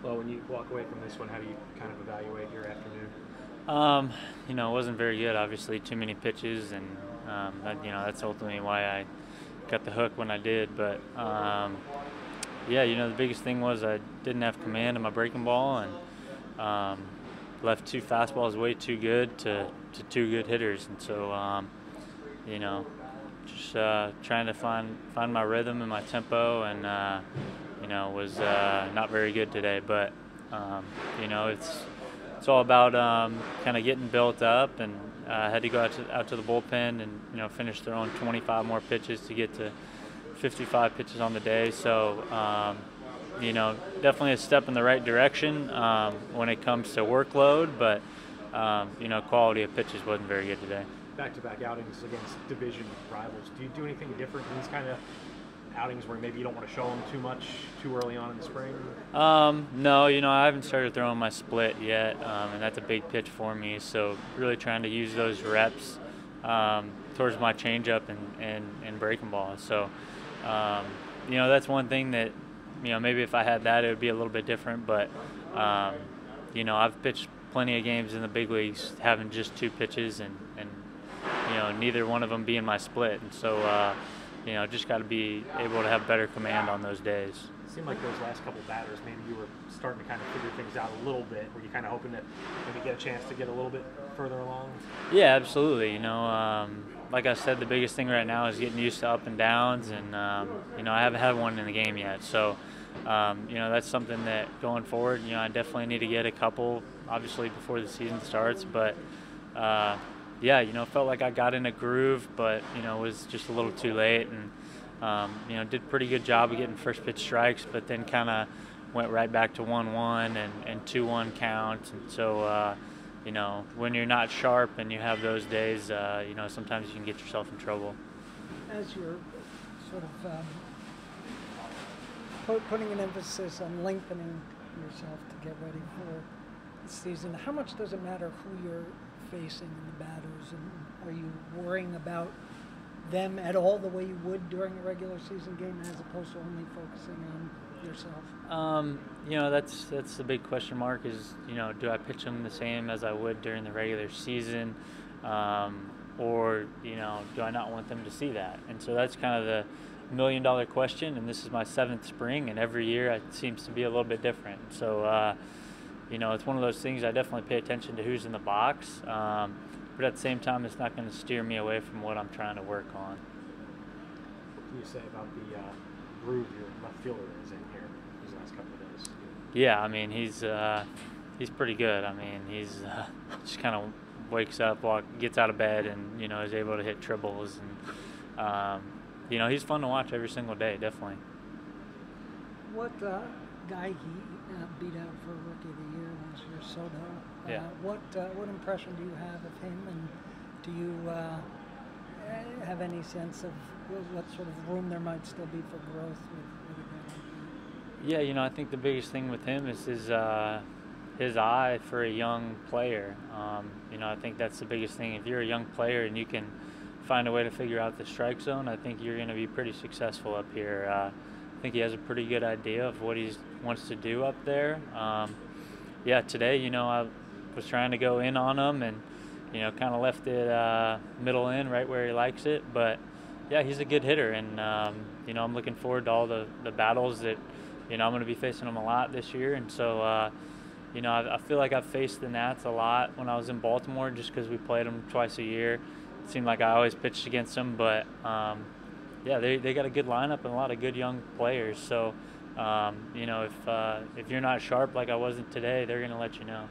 Well, when you walk away from this one, how do you kind of evaluate your afternoon? Um, it wasn't very good. Obviously, too many pitches, and that's ultimately why I got the hook when I did. But yeah, the biggest thing was I didn't have command of my breaking ball, and left two fastballs way too good to two good hitters, and so you know, just trying to find my rhythm and my tempo, and was not very good today. But it's all about kind of getting built up, and had to go out to the bullpen and finish throwing 25 more pitches to get to 55 pitches on the day. So definitely a step in the right direction when it comes to workload, but quality of pitches wasn't very good today. Back-to-back outings against division rivals. Do you do anything different in these kind of outings where maybe you don't want to show them too much too early on in the spring? No, I haven't started throwing my split yet, and that's a big pitch for me. So really trying to use those reps towards my changeup and breaking ball. So that's one thing that maybe if I had that it would be a little bit different. But I've pitched plenty of games in the big leagues having just two pitches and neither one of them being my split, and so just got to be able to have better command on those days. It seemed like those last couple batters, maybe you were starting to kind of figure things out a little bit. Were you kind of hoping to maybe get a chance to get a little bit further along? Yeah, absolutely. Like I said, the biggest thing right now is getting used to up and downs, and I haven't had one in the game yet, so that's something that going forward, I definitely need to get a couple, obviously before the season starts, but felt like I got in a groove, but was just a little too late, and did a pretty good job of getting first pitch strikes, but then kind of went right back to 1-1 and 2-1 counts, and so when you're not sharp and you have those days, sometimes you can get yourself in trouble. As you're sort of putting an emphasis on lengthening yourself to get ready for the season, how much does it matter who you're facing in the batters, and are you worrying about them at all the way you would during a regular season game as opposed to only focusing on yourself? That's the big question mark is, do I pitch them the same as I would during the regular season, or do I not want them to see that? And so that's kind of the $1 million question, and this is my 7th spring, and every year it seems to be a little bit different. So it's one of those things I definitely pay attention to who's in the box, but at the same time, it's not going to steer me away from what I'm trying to work on. What can you say about the groove your left fielder is in here these last couple of days? Yeah, I mean, he's pretty good. I mean, he's just kind of wakes up, gets out of bed, and is able to hit triples, and he's fun to watch every single day, definitely. What guy he beat out for Rookie of the Year last year, Soto? Yeah. What impression do you have of him, and do you have any sense of what sort of room there might still be for growth with a guy like that? Yeah, I think the biggest thing with him is his eye for a young player. I think that's the biggest thing. If you're a young player and you can find a way to figure out the strike zone, I think you're going to be pretty successful up here. I think he has a pretty good idea of what he wants to do up there. Today, I was trying to go in on him and, kind of left it middle in, right where he likes it. But, yeah, he's a good hitter, and, I'm looking forward to all the battles that, I'm going to be facing him a lot this year. And so, I feel like I've faced the Nats a lot when I was in Baltimore just because we played them twice a year. It seemed like I always pitched against them, but, they got a good lineup and a lot of good young players. So, if you're not sharp like I wasn't today, they're going to let you know.